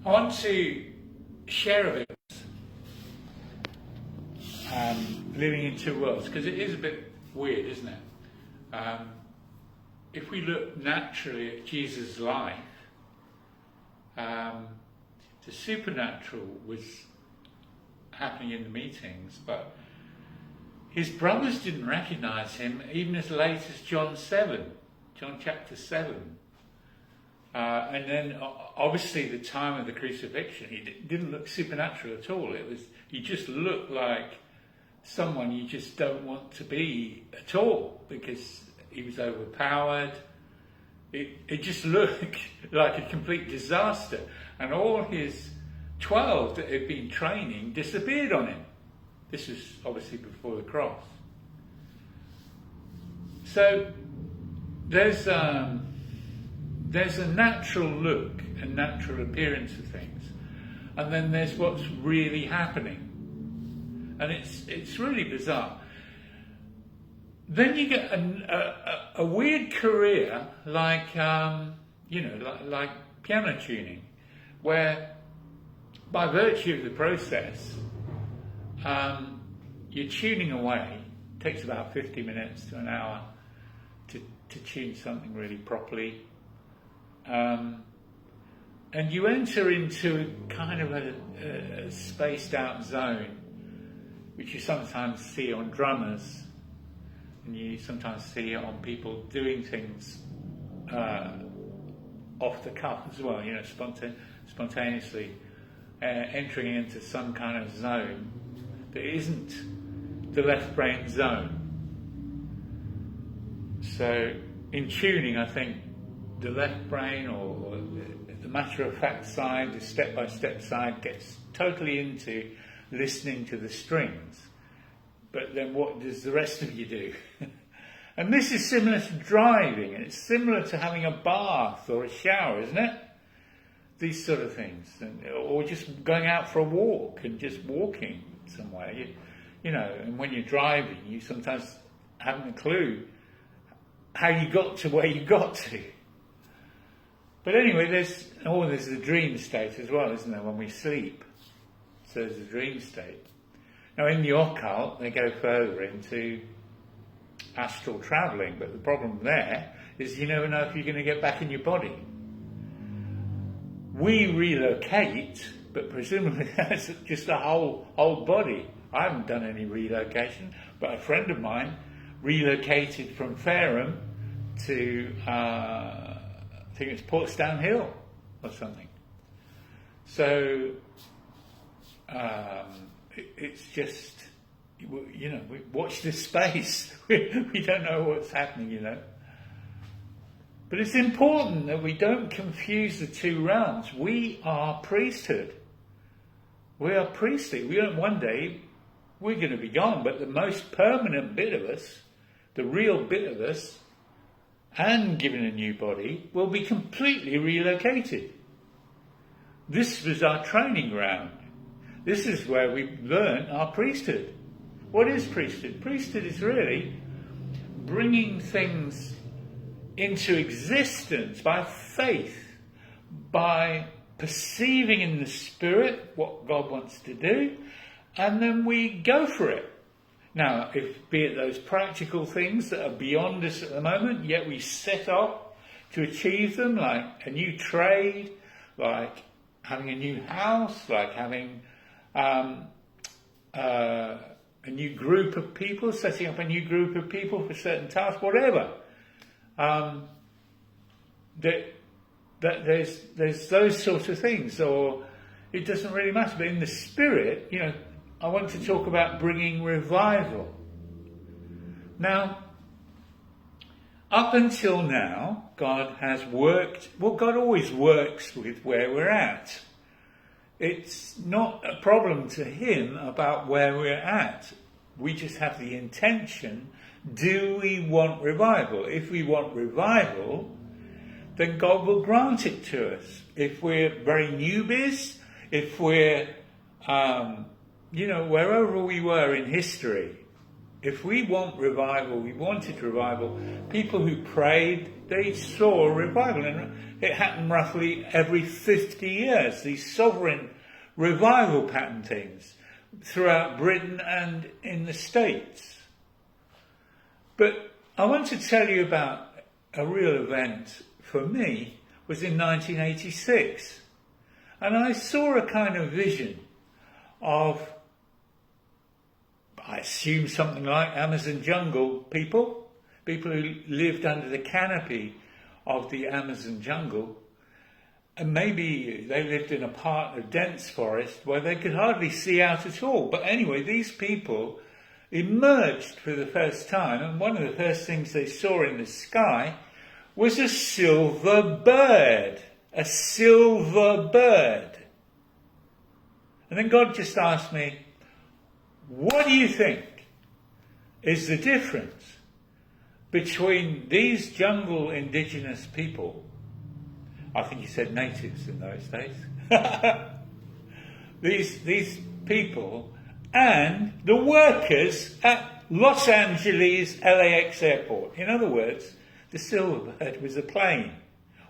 I want to share a bit living in two worlds, because it is a bit weird, isn't it? If we look naturally at Jesus' life, the supernatural was happening in the meetings, but his brothers didn't recognize him even as late as John chapter 7. And then obviously the time of the crucifixion, he didn't look supernatural at all. He just looked like someone you just don't want to be at all, because he was overpowered. It just looked like a complete disaster. And all his 12 that had been training disappeared on him. This was obviously before the cross. So there's a natural look and natural appearance of things, and then there's what's really happening, and it's really bizarre. Then you get a weird career like like piano tuning, where by virtue of the process, you're tuning away. It takes about 50 minutes to an hour to tune something really properly. And you enter into kind of a spaced out zone, which you sometimes see on drummers, and you sometimes see on people doing things off the cuff as well, spontaneously entering into some kind of zone that isn't the left brain zone. So in tuning, I think the left brain, or the matter-of-fact side, the step-by-step side, gets totally into listening to the strings. But then what does the rest of you do? And this is similar to driving, and it's similar to having a bath or a shower, isn't it? These sort of things. Or just going out for a walk and just walking somewhere. And when you're driving, you sometimes haven't a clue how you got to where you got to. But anyway, there's the dream state as well, isn't there, when we sleep? So there's the dream state. Now in the occult, they go further into astral travelling, but the problem there is you never know if you're going to get back in your body. We relocate, but presumably that's just a whole body. I haven't done any relocation, but a friend of mine relocated from Fareham to I think it's Portsdown Hill or something. So it's just, we watch this space. We don't know what's happening, But it's important that we don't confuse the two realms. We are priesthood. We are priestly. One day we're going to be gone, but the most permanent bit of us, the real bit of us, and given a new body, will be completely relocated. This was our training ground. This is where we learn our priesthood. What is priesthood? Priesthood is really bringing things into existence by faith, by perceiving in the Spirit what God wants to do, and then we go for it. Now, be it those practical things that are beyond us at the moment, yet we set off to achieve them, like a new trade, like having a new house, like having a new group of people, setting up a new group of people for certain tasks, whatever. There's those sorts of things, or it doesn't really matter. But in the Spirit, I want to talk about bringing revival. Now, up until now, God has worked. Well, God always works with where we're at. It's not a problem to him about where we're at. We just have the intention. Do we want revival? If we want revival, then God will grant it to us. If we're very newbies, if we're, wherever we were in history, if we want revival, we wanted revival, people who prayed, they saw a revival. And it happened roughly every 50 years, these sovereign revival pattern things throughout Britain and in the States. But I want to tell you about a real event for me was in 1986. And I saw a kind of vision of, I assume something like Amazon jungle people who lived under the canopy of the Amazon jungle. And maybe they lived in a part of dense forest where they could hardly see out at all. But anyway, these people emerged for the first time, and one of the first things they saw in the sky was a silver bird. A silver bird. And then God just asked me, what do you think is the difference between these jungle indigenous people, I think he said natives in those days, these people, and the workers at Los Angeles LAX airport? In other words, the silver bird was a plane.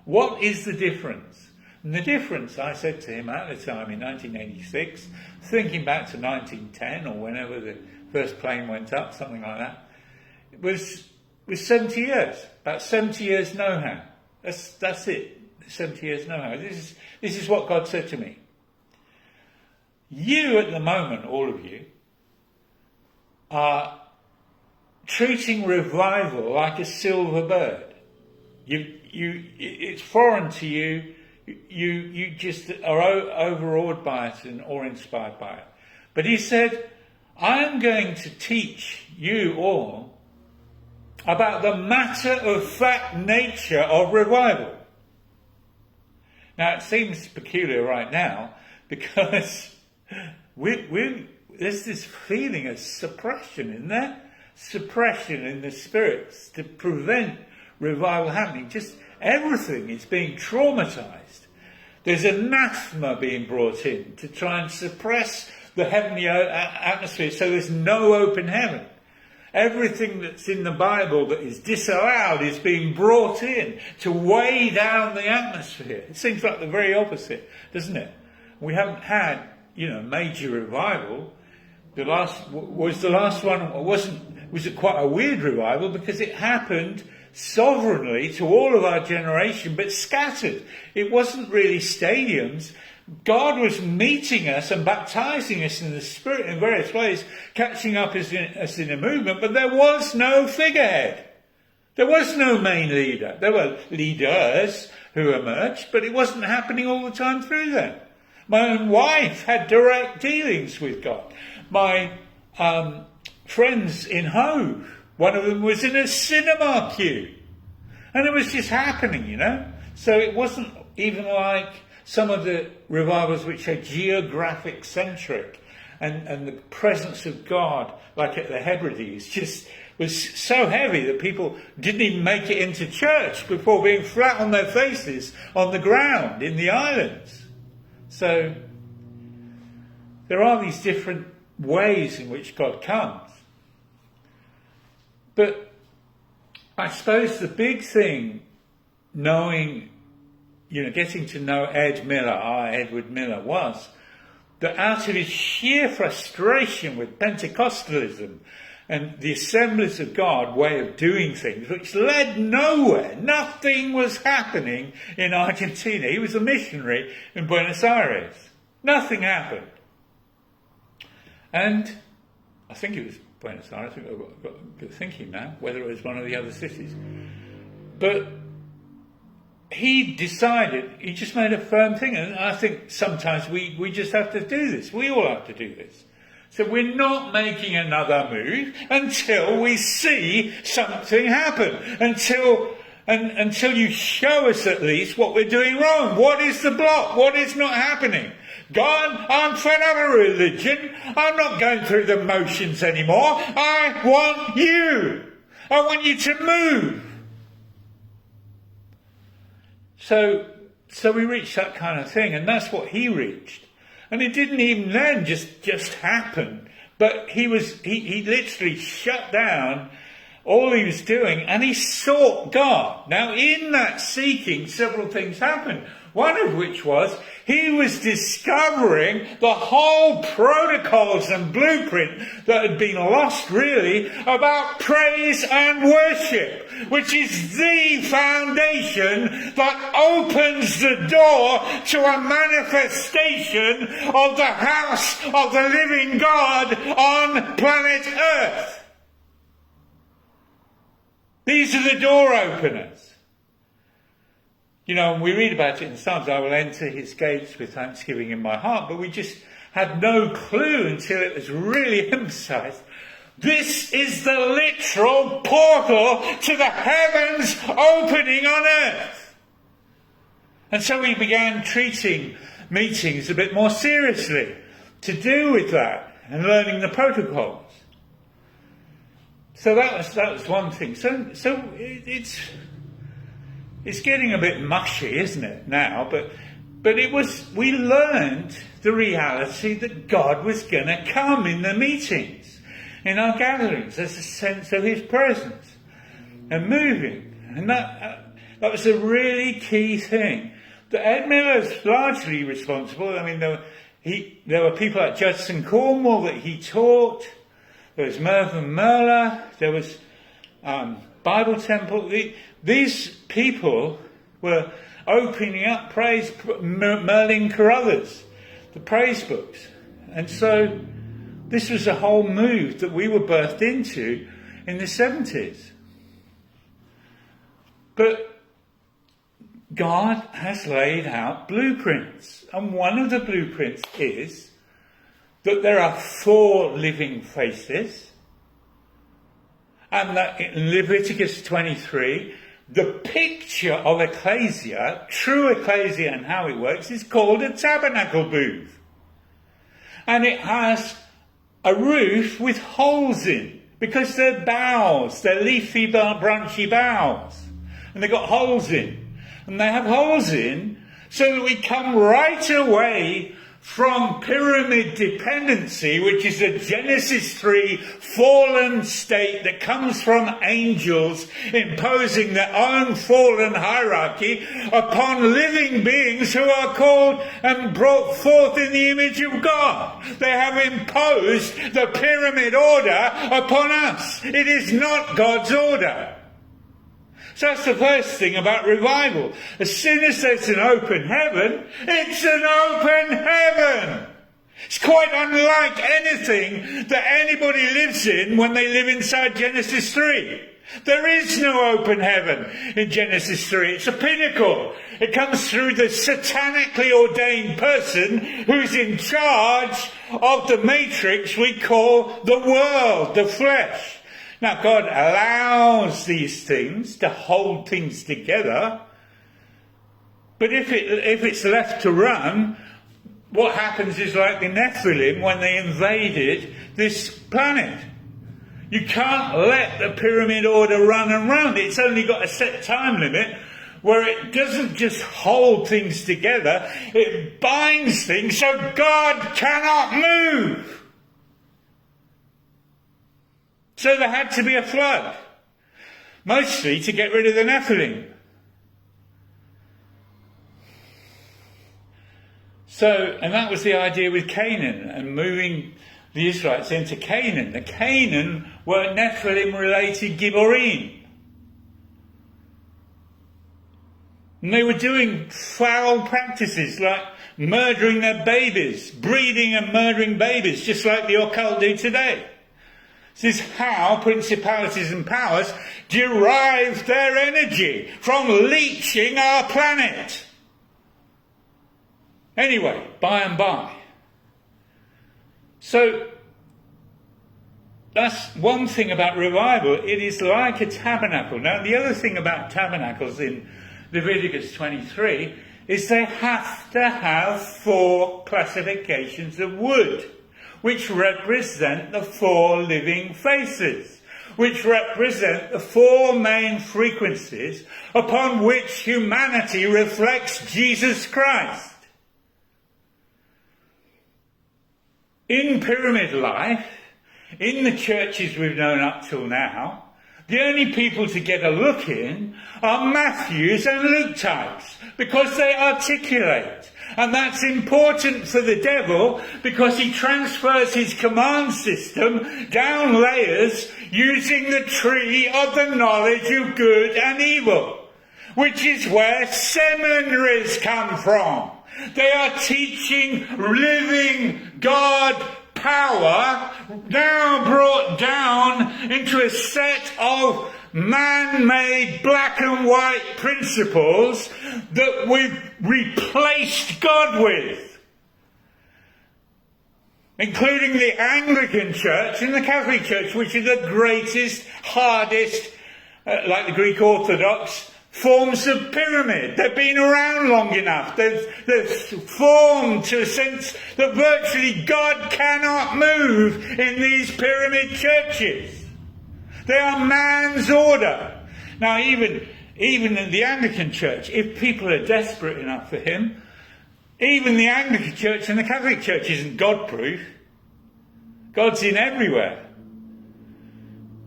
What is the difference? And the difference, I said to him at the time in 1986, thinking back to 1910 or whenever the first plane went up, something like that, it was 70 years. About 70 years know-how. That's it. 70 years know-how. This is what God said to me. You at the moment, all of you, are treating revival like a silver bird. It's foreign to you. You just are overawed by it and awe-inspired by it. But he said, I'm going to teach you all about the matter-of-fact nature of revival. Now, it seems peculiar right now because there's this feeling of suppression, isn't there? Suppression in the spirits to prevent revival happening. Just everything is being traumatized. There's anathema being brought in to try and suppress the heavenly atmosphere so there's no open heaven. Everything that's in the Bible that is disallowed is being brought in to weigh down the atmosphere. It seems like the very opposite, doesn't it? We haven't had, major revival. The last one was it quite a weird revival because it happened sovereignly to all of our generation, but scattered. It wasn't really stadiums. God was meeting us and baptizing us in the Spirit in various ways, catching up as in a movement, but there was no figurehead. There was no main leader. There were leaders who emerged, but it wasn't happening all the time through them. My own wife had direct dealings with God. My friends in Hove, one of them was in a cinema queue. And it was just happening, So it wasn't even like some of the revivals which are geographic centric and the presence of God, like at the Hebrides, just was so heavy that people didn't even make it into church before being flat on their faces on the ground in the islands. So there are these different ways in which God comes. But I suppose the big thing, getting to know Edward Miller, was that out of his sheer frustration with Pentecostalism and the Assemblies of God way of doing things, which led nowhere, nothing was happening in Argentina. He was a missionary in Buenos Aires. Nothing happened. And I think it was Buenos Aires. I think I've got good thinking now, whether it was one of the other cities. But he decided, he just made a firm thing, and I think sometimes we just have to do this. We all have to do this. So we're not making another move until we see something happen, until you show us at least what we're doing wrong. What is the block? What is not happening? God, I'm fed up of religion. I'm not going through the motions anymore. I want you. I want you to move. So we reached that kind of thing, and that's what he reached. And it didn't even then just happen. But he literally shut down all he was doing, and he sought God. Now, in that seeking, several things happened. One of which was he was discovering the whole protocols and blueprint that had been lost, really, about praise and worship, which is the foundation that opens the door to a manifestation of the house of the living God on planet Earth. These are the door openers. You know, and we read about it in Psalms, I will enter his gates with thanksgiving in my heart, but we just had no clue until it was really emphasized. This is the literal portal to the heavens opening on earth. And so we began treating meetings a bit more seriously to do with that and learning the protocols. So that was one thing. So it's getting a bit mushy, isn't it, now? But we learned the reality that God was going to come in the meetings, in our gatherings. There's a sense of his presence and moving. And that was a really key thing. That Ed Miller's largely responsible. I mean, there were people like Judson Cornwall that he taught. There was Mervyn Merler. There was Bible Temple. These people were opening up praise, Merlin Carruthers, the praise books. And so this was a whole move that we were birthed into in the 70s. But God has laid out blueprints. And one of the blueprints is that there are 4 living faces. And that in Leviticus 23, the picture of ecclesia, true ecclesia and how it works, is called a tabernacle booth. And it has a roof with holes in, because they're boughs, they're leafy, branchy boughs. And they've got holes in. And they have holes in so that we come right away from pyramid dependency, which is a Genesis 3 fallen state that comes from angels imposing their own fallen hierarchy upon living beings who are called and brought forth in the image of God. They have imposed the pyramid order upon us. It is not God's order. So that's the first thing about revival. As soon as there's an open heaven, it's an open heaven. It's quite unlike anything that anybody lives in when they live inside Genesis 3. There is no open heaven in Genesis 3. It's a pinnacle. It comes through the satanically ordained person who's in charge of the matrix we call the world, the flesh. Now, God allows these things to hold things together, but if it's left to run, what happens is like the Nephilim when they invaded this planet. You can't let the pyramid order run and run. It's only got a set time limit where it doesn't just hold things together, it binds things so God cannot move. So there had to be a flood, mostly to get rid of the Nephilim. So, and that was the idea with Canaan and moving the Israelites into Canaan. The Canaan were Nephilim-related Gibborim. And they were doing foul practices like murdering their babies, breeding and murdering babies, just like the occult do today. This is how principalities and powers derive their energy, from leeching our planet. Anyway, by and by. So, that's one thing about revival. It is like a tabernacle. Now, the other thing about tabernacles in Leviticus 23 is they have to have 4 classifications of wood, which represent the 4 living faces, which represent the 4 main frequencies upon which humanity reflects Jesus Christ. In pyramid life, in the churches we've known up till now, the only people to get a look in are Matthew's and Luke types, because they articulate. And that's important for the devil, because he transfers his command system down layers using the tree of the knowledge of good and evil, which is where seminaries come from. They are teaching living God power, now brought down into a set of man-made black and white principles that we've replaced God with, including the Anglican Church and the Catholic Church, which are the greatest, hardest, like the Greek Orthodox, forms of pyramid. They've been around long enough. They've formed to a sense that virtually God cannot move in these pyramid churches. They are man's order. Now, even in the Anglican Church, if people are desperate enough for him, even the Anglican Church and the Catholic Church isn't God-proof. God's in everywhere.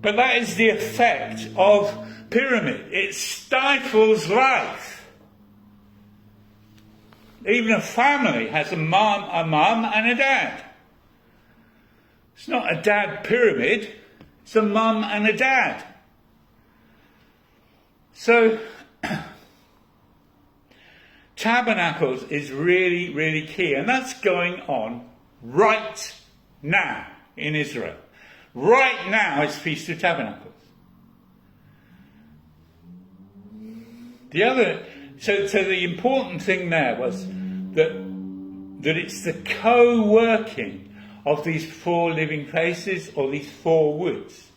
But that is the effect of pyramid. It stifles life. Even a family has a mum and a dad. It's not a dad pyramid. It's a mum and a dad. So, tabernacles is really, really key. And that's going on right now in Israel. Right now it's Feast of Tabernacles. So the important thing there was that it's the co-working of these four living places, or these four woods.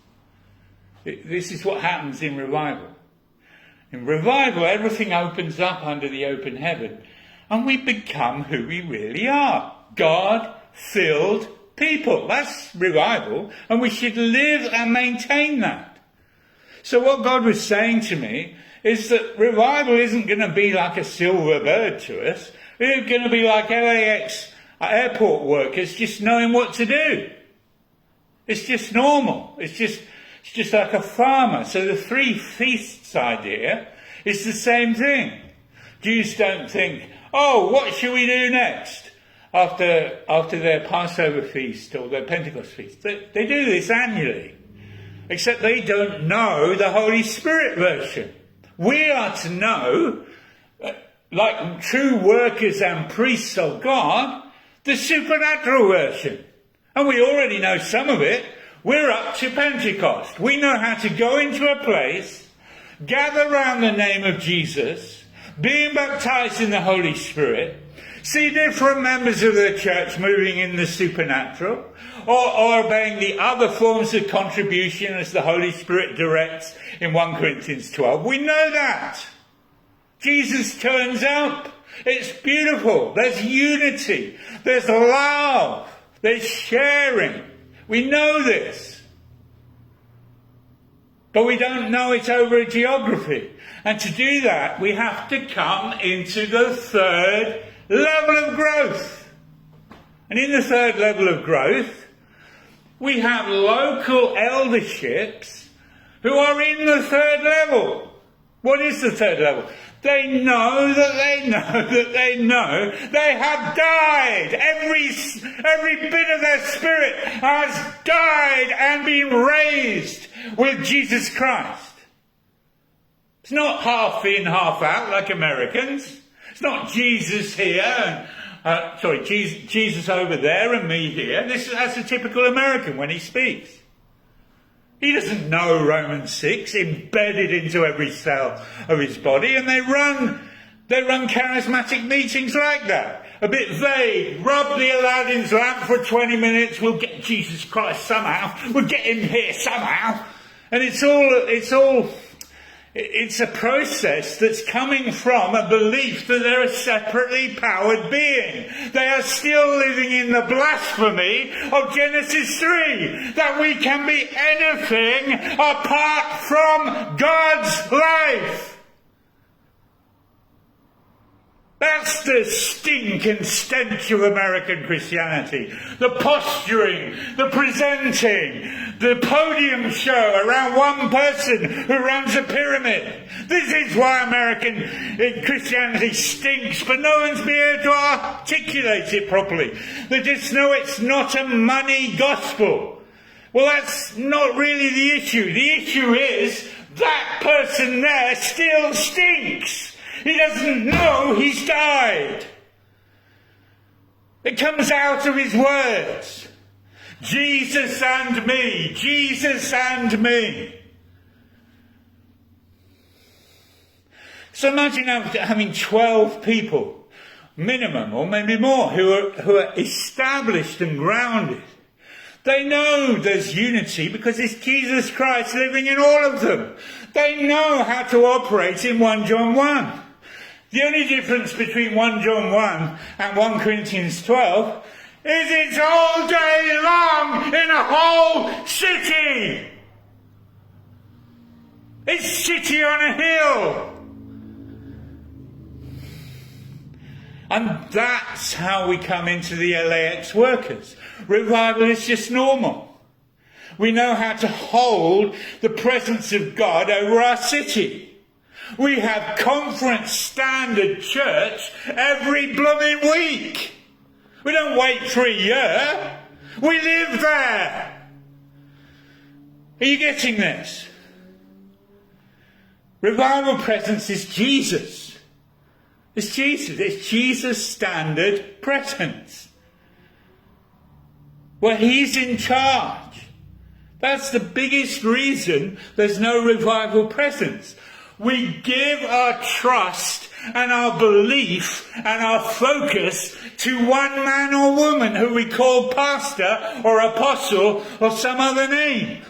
This is what happens in revival. In revival, everything opens up under the open heaven, and we become who we really are. God-filled people. That's revival, and we should live and maintain that. So what God was saying to me is that revival isn't going to be like a silver bird to us. It's going to be like LAX airport workers just knowing what to do. It's just normal. It's just like a farmer. So the three feasts idea is the same thing. Jews don't think, oh, what should we do next after their Passover feast or their Pentecost feast? They do this annually, except they don't know the Holy Spirit version. We are to know, like true workers and priests of God, the supernatural version. And we already know some of it. We're up to Pentecost. We know how to go into a place, gather around the name of Jesus, being baptized in the Holy Spirit, see different members of the church moving in the supernatural, or obeying the other forms of contribution as the Holy Spirit directs in 1 Corinthians 12. We know that. Jesus turns up. It's beautiful. There's unity. There's love. There's sharing. We know this. But we don't know it over a geography. And to do that, we have to come into the third level of growth. And in the third level of growth, we have local elderships who are in the third level. What is the third level? They know that they know that they know they have died. Every bit of their spirit has died and been raised with Jesus Christ. It's not half in, half out like Americans. It's not Jesus here and Jesus over there and me here. That's a typical American when he speaks. He doesn't know Romans 6 embedded into every cell of his body, and they run charismatic meetings like that. A bit vague. Rub the Aladdin's lamp for 20 minutes. We'll get Jesus Christ somehow. We'll get him here somehow. And it's a process that's coming from a belief that they're a separately powered being. They are still living in the blasphemy of Genesis 3, that we can be anything apart from God's life. That's the stink and stench of American Christianity. The posturing, the presenting, the podium show around one person who runs a pyramid. This is why American Christianity stinks, but no one's been able to articulate it properly. They just know it's not a money gospel. Well, that's not really the issue. The issue is that person there still stinks. He doesn't know he's died. It comes out of his words. Jesus and me. Jesus and me. So imagine having 12 people, minimum, or maybe more, who are established and grounded. They know there's unity because it's Jesus Christ living in all of them. They know how to operate in 1 John 1. The only difference between 1 John 1 and 1 Corinthians 12 is it's all day long in a whole city. It's city on a hill. And that's how we come into the LAX workers. Revival is just normal. We know how to hold the presence of God over our city. We have conference standard church every blooming week. We don't wait for a year. We live there. Are you getting this? Revival presence is Jesus. It's Jesus. It's Jesus' standard presence. Where he's in charge. That's the biggest reason there's no revival presence. We give our trust and our belief and our focus to one man or woman who we call pastor or apostle or some other name.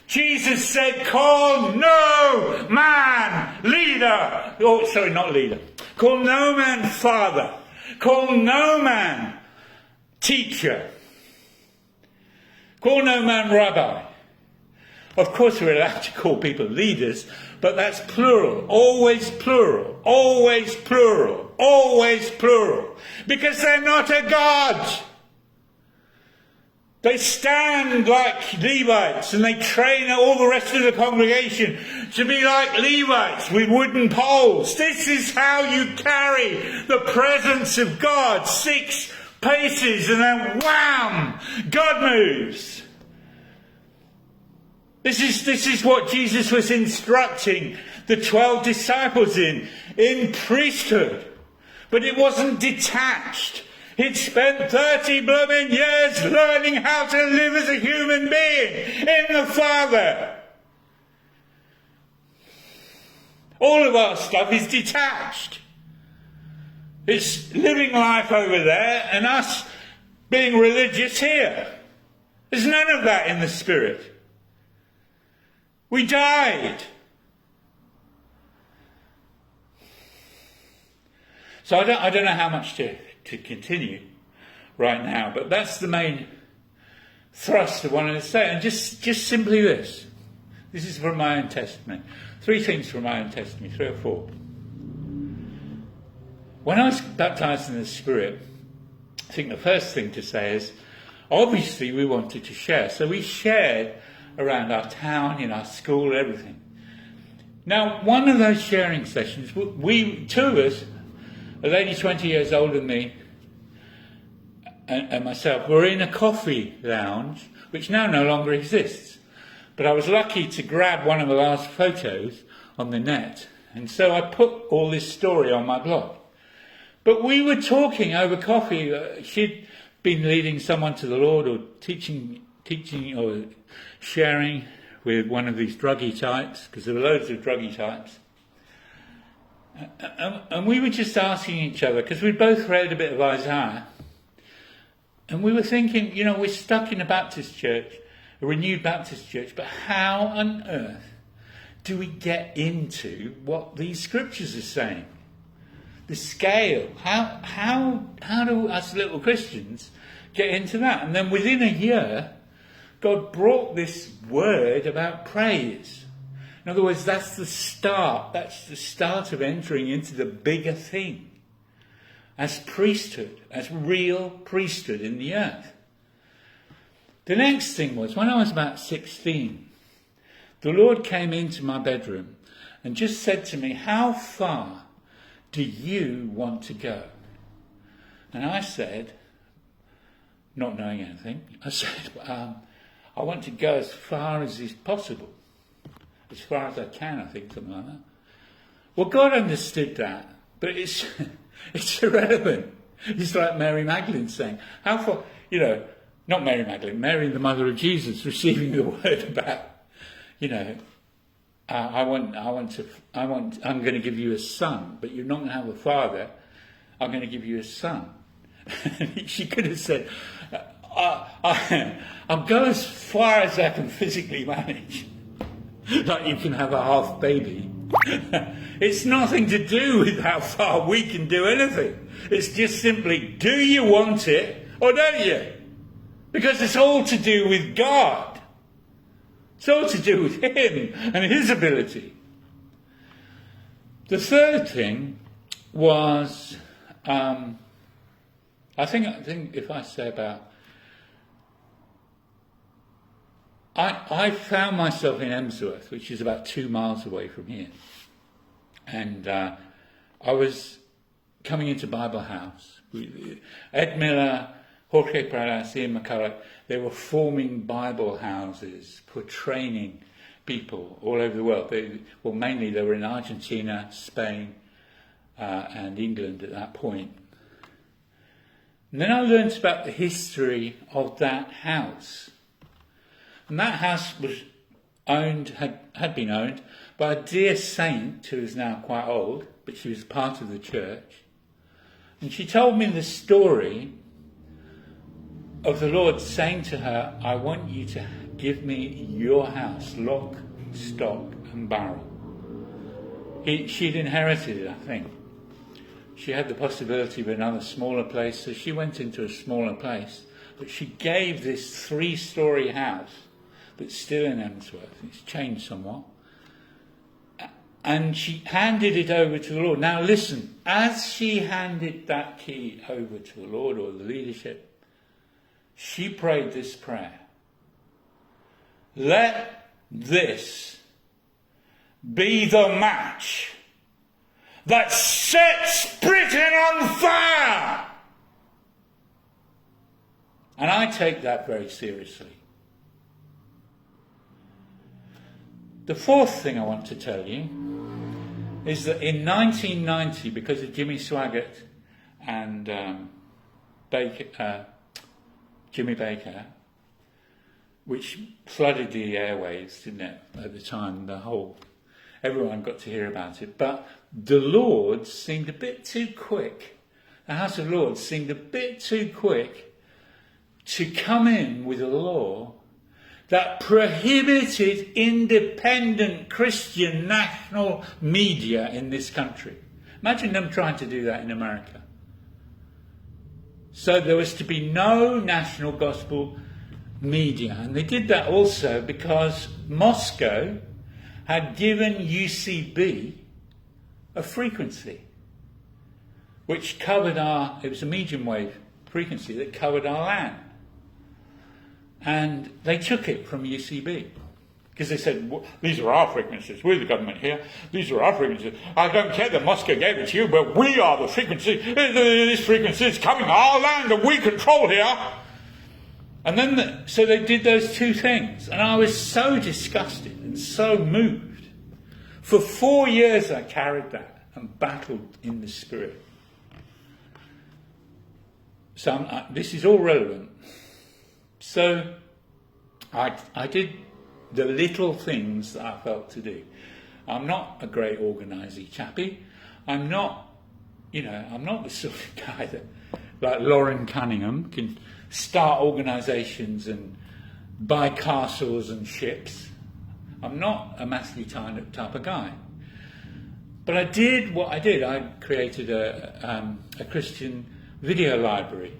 Jesus said, call no man leader. Oh, sorry, not leader. Call no man father. Call no man teacher. Call no man rabbi. Of course we're allowed to call people leaders, but that's plural. Always plural. Always plural. Always plural. Because they're not a God. They stand like Levites and they train all the rest of the congregation to be like Levites with wooden poles. This is how you carry the presence of God. 6 paces and then wham! God moves. This is what Jesus was instructing the 12 disciples in priesthood. But it wasn't detached. He'd spent 30 blooming years learning how to live as a human being in the Father. All of our stuff is detached. It's living life over there and us being religious here. There's none of that in the Spirit. We died. So I don't know how much to continue right now, but that's the main thrust of what I wanted to say. And just simply this. This is from my own testimony. 3 things from my own testimony, 3 or 4. When I was baptized in the Spirit, I think the first thing to say is, obviously we wanted to share. So we shared around our town, in our school, everything. Now, one of those sharing sessions, 2 of us, a lady 20 years older than me and myself, were in a coffee lounge, which now no longer exists. But I was lucky to grab one of the last photos on the net, and so I put all this story on my blog. But we were talking over coffee. She'd been leading someone to the Lord or teaching or sharing with one of these druggy types, because there were loads of druggy types. And we were just asking each other, because we'd both read a bit of Isaiah, and we were thinking, we're stuck in a Baptist church, a renewed Baptist church, but how on earth do we get into what these scriptures are saying? The scale. How do us little Christians get into that? And then within a year, God brought this word about praise. In other words, that's the start. That's the start of entering into the bigger thing. as priesthood, as real priesthood in the earth. The next thing was, when I was about 16, the Lord came into my bedroom and just said to me, how far do you want to go? And I said, not knowing anything, I said, I want to go as far as is possible. As far as I can, I think, something like that. Well, God understood that, but it's irrelevant. It's like Mary Magdalene saying, how far, not Mary Magdalene, Mary the mother of Jesus, receiving the word about, I'm going to give you a son, but you're not going to have a father. I'm going to give you a son. She could have said, I'll go as far as I can physically manage. Like you can have a half baby. It's nothing to do with how far we can do anything. It's just simply, do you want it or don't you? Because it's all to do with God. It's all to do with Him and His ability. The third thing was, I think if I say about, I found myself in Emsworth, which is about 2 miles away from here. And I was coming into Bible House. Ed Miller, Jorge Pradas, Ian McCulloch, they were forming Bible houses for training people all over the world. Mainly they were in Argentina, Spain, and England at that point. And then I learned about the history of that house. And that house was had been owned by a dear saint who is now quite old, but she was part of the church. And she told me the story of the Lord saying to her, I want you to give me your house, lock, stock and barrel. She'd inherited it, I think. She had the possibility of another smaller place, so she went into a smaller place. But she gave this 3-story house that's still in Emsworth. It's changed somewhat. And she handed it over to the Lord. Now listen, as she handed that key over to the Lord or the leadership, she prayed this prayer. Let this be the match that sets Britain on fire. And I take that very seriously. The fourth thing I want to tell you is that in 1990, because of Jimmy Swaggart and Jimmy Baker, which flooded the airwaves, didn't it, at the time, everyone got to hear about it. But the Lords seemed a bit too quick. The House of Lords seemed a bit too quick to come in with a law that prohibited independent Christian national media in this country. Imagine them trying to do that in America. So there was to be no national gospel media. And they did that also because Moscow had given UCB a frequency which covered it was a medium wave frequency that covered our land. And they took it from UCB because they said, well, these are our frequencies. We're the government here. These are our frequencies. I don't care that Moscow gave it to you, but we are the frequency. This frequency is coming our land and we control here. And then, so they did those two things. And I was so disgusted and so moved. For 4 years I carried that and battled in the spirit. So this is all relevant. So I did the little things that I felt to do. I'm not a great organisy chappie. I'm not the sort of guy that, like Lauren Cunningham, can start organisations and buy castles and ships. I'm not a massively type of guy. But I did what I did. I created a Christian video library.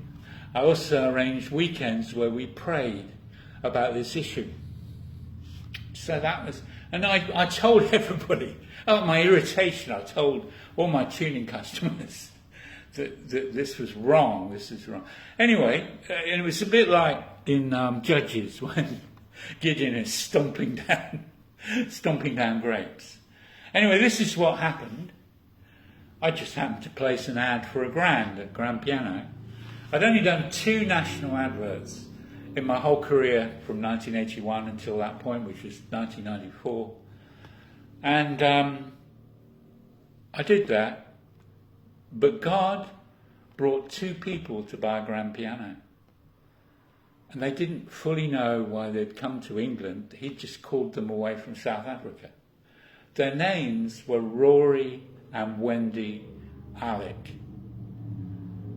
I also arranged weekends where we prayed about this issue. So that was, and I told everybody, out of my irritation, I told all my tuning customers that this was wrong. This is wrong. Anyway, and it was a bit like in Judges when Gideon is stomping down grapes. Anyway, this is what happened. I just happened to place an ad for a grand piano. I'd only done 2 national adverts in my whole career from 1981 until that point, which was 1994. And I did that, but God brought 2 people to buy a grand piano. And they didn't fully know why they'd come to England. He'd just called them away from South Africa. Their names were Rory and Wendy Alec.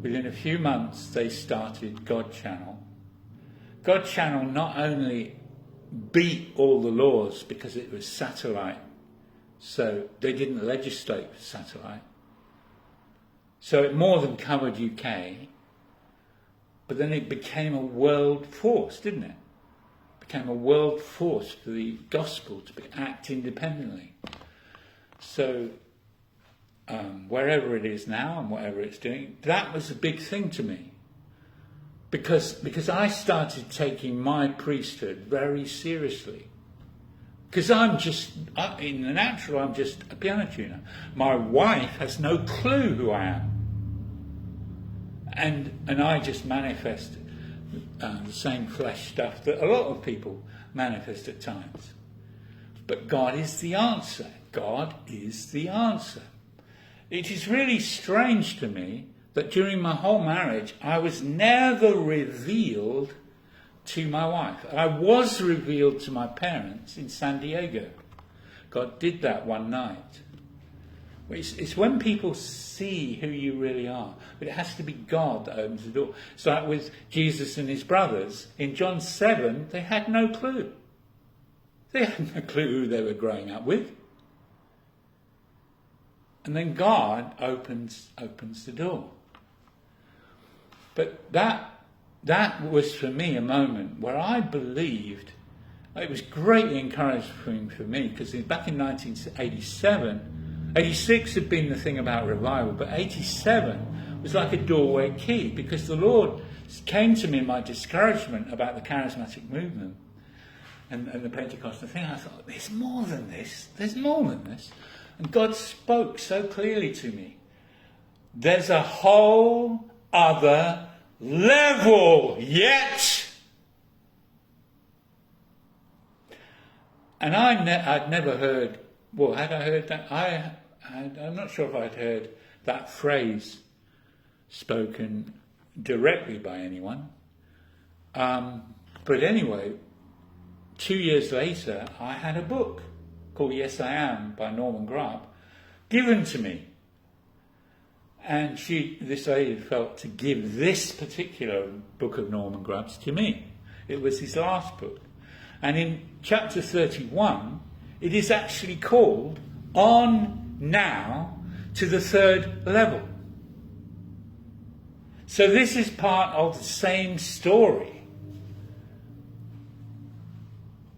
Within a few months, they started God Channel. God Channel not only beat all the laws because it was satellite, so they didn't legislate for satellite. So it more than covered UK, but then it became a world force, didn't it? It became a world force for the gospel to act independently. So wherever it is now and whatever it's doing, that was a big thing to me. Because I started taking my priesthood very seriously. Because in the natural, I'm just a piano tuner. My wife has no clue who I am. And I just manifest the same flesh stuff that a lot of people manifest at times. But God is the answer. God is the answer. It is really strange to me that during my whole marriage, I was never revealed to my wife. I was revealed to my parents in San Diego. God did that one night. It's when people see who you really are. But it has to be God that opens the door. It's like with Jesus and his brothers. In John 7, they had no clue. They had no clue who they were growing up with. And then God opens the door. But that was for me a moment where I believed, it was greatly encouraging for me, because back in 1987, 86 had been the thing about revival, but 87 was like a doorway key, because the Lord came to me in my discouragement about the charismatic movement and the Pentecostal thing. I thought, there's more than this. There's more than this. And God spoke so clearly to me. There's a whole other level yet. And I'd never heard, well, had I heard that? I'm not sure if I'd heard that phrase spoken directly by anyone. But anyway, 2 years later, I had a book called Yes I Am by Norman Grubb given to me. And this lady felt to give this particular book of Norman Grubb's to me. It was his last book. And in chapter 31, it is actually called On Now to the Third Level. So this is part of the same story.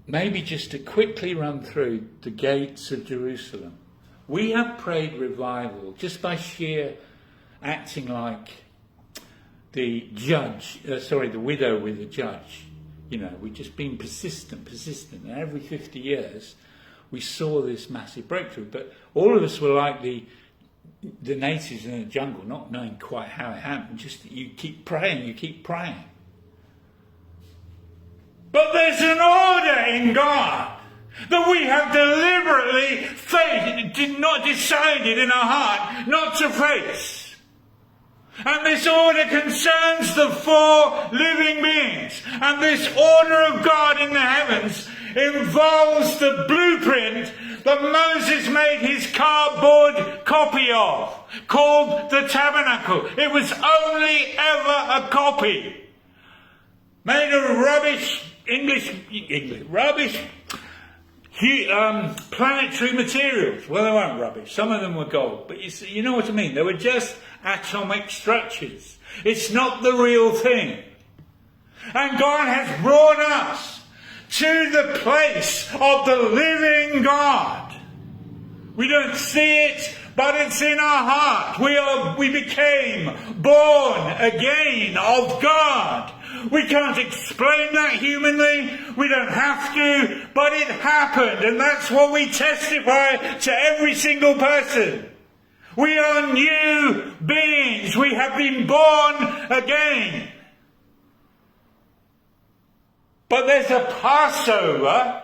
Maybe just to quickly run through the gates of Jerusalem. We have prayed revival just by sheer acting like the widow with the judge. You know, we've just been persistent. And every 50 years, we saw this massive breakthrough. But all of us were like the natives in the jungle, not knowing quite how it happened. Just that you keep praying. But there's an order in God that we have deliberately decided in our heart not to face. And this order concerns the 4 living beings. And this order of God in the heavens involves the blueprint that Moses made his cardboard copy of, called the tabernacle. It was only ever a copy, made of rubbish, planetary materials. Well, they weren't rubbish. Some of them were gold. But you know what I mean? They were just atomic structures. It's not the real thing. And God has brought us to the place of the living God. We don't see it, but it's in our heart. We became born again of God. We can't explain that humanly. We don't have to, but it happened, and that's what we testify to every single person. We are new beings. We have been born again. But there's a Passover,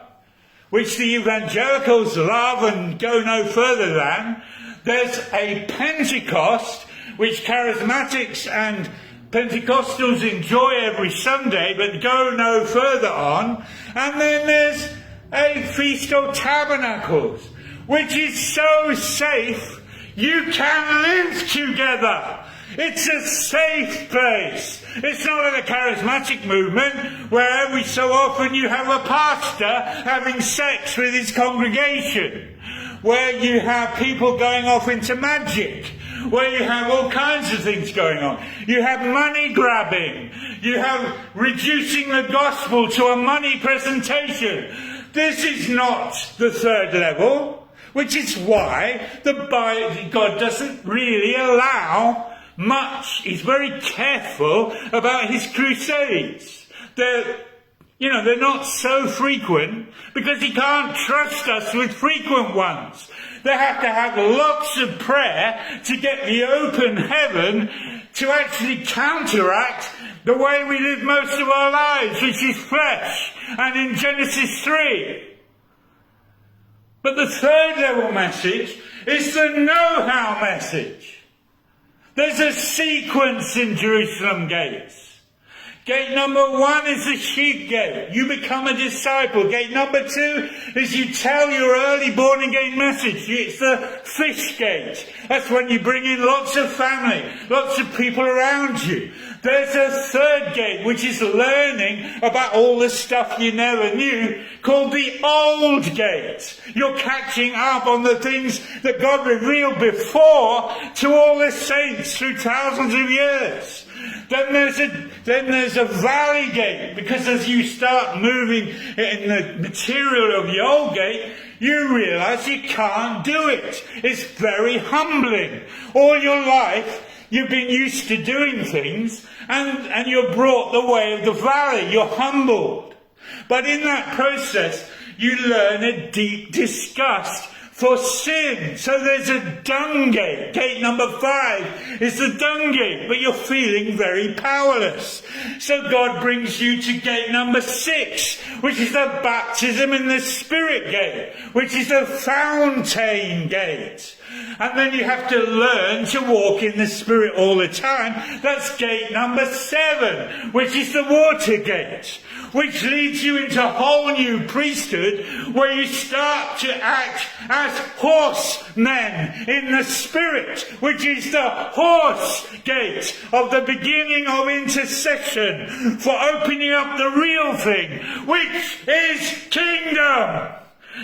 which the evangelicals love and go no further than. There's a Pentecost, which charismatics and Pentecostals enjoy every Sunday, but go no further on. And then there's a Feast of Tabernacles, which is so safe you can live together. It's a safe place. It's not like a charismatic movement where every so often you have a pastor having sex with his congregation, where you have people going off into magic, where you have all kinds of things going on. You have money grabbing. You have reducing the gospel to a money presentation. This is not the third level, which is why God doesn't really allow much. He's very careful about his crusades. They're not so frequent because he can't trust us with frequent ones. They have to have lots of prayer to get the open heaven to actually counteract the way we live most of our lives, which is flesh, and in Genesis 3. But the third level message is the know-how message. There's a sequence in Jerusalem gates. Gate number 1 is the sheep gate. You become a disciple. Gate number 2 is you tell your early born again message. It's the fish gate. That's when you bring in lots of family, lots of people around you. There's a third gate, which is learning about all the stuff you never knew, called the old gate. You're catching up on the things that God revealed before to all the saints through thousands of years. Then there's a valley gate, because as you start moving in the material of the old gate, you realise you can't do it. It's very humbling. All your life you've been used to doing things, and you're brought the way of the valley. You're humbled. But in that process, you learn a deep disgust for sin. So there's a dung gate. Gate number 5 is the dung gate, but you're feeling very powerless. So God brings you to gate number 6, which is the baptism in the Spirit gate, which is the fountain gate. And then you have to learn to walk in the Spirit all the time. That's gate number 7, which is the water gate, which leads you into a whole new priesthood where you start to act as horsemen in the Spirit, which is the horse gate of the beginning of intercession for opening up the real thing, which is kingdom.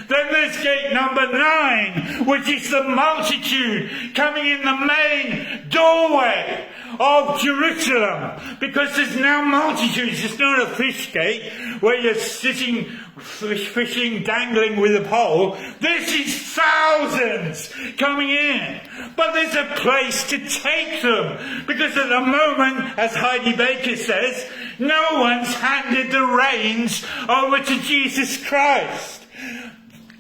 Then there's gate number 9, which is the multitude coming in the main doorway of Jerusalem, because there's now multitudes. It's not a fish gate where you're sitting fishing, dangling with a pole. This is thousands coming in, but there's a place to take them, because at the moment, as Heidi Baker says, no one's handed the reins over to Jesus Christ.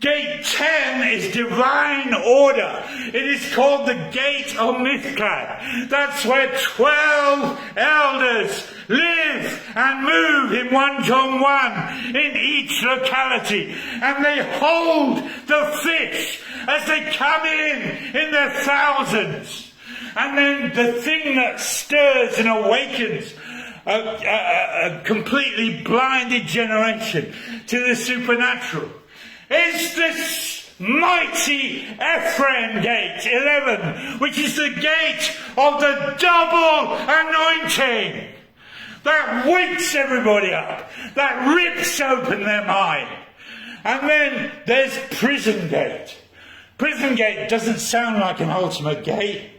Gate 10 is divine order. It is called the Gate of Mithkad. That's where 12 elders live and move in 1 John 1 in each locality. And they hold the fish as they come in their thousands. And then the thing that stirs and awakens a completely blinded generation to the supernatural is this mighty Ephraim gate 11, which is the gate of the double anointing that wakes everybody up, that rips open their mind. And then there's prison gate. Prison gate doesn't sound like an ultimate gate,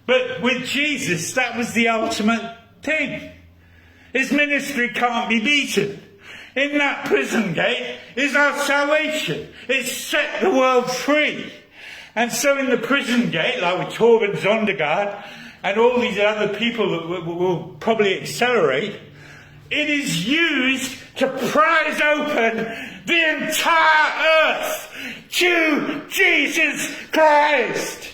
but with Jesus that was the ultimate thing. His ministry can't be beaten. In that prison gate is our salvation. It's set the world free. And so in the prison gate, like with Torben Zondergaard and all these other people that will probably accelerate, it is used to prize open the entire earth to Jesus Christ.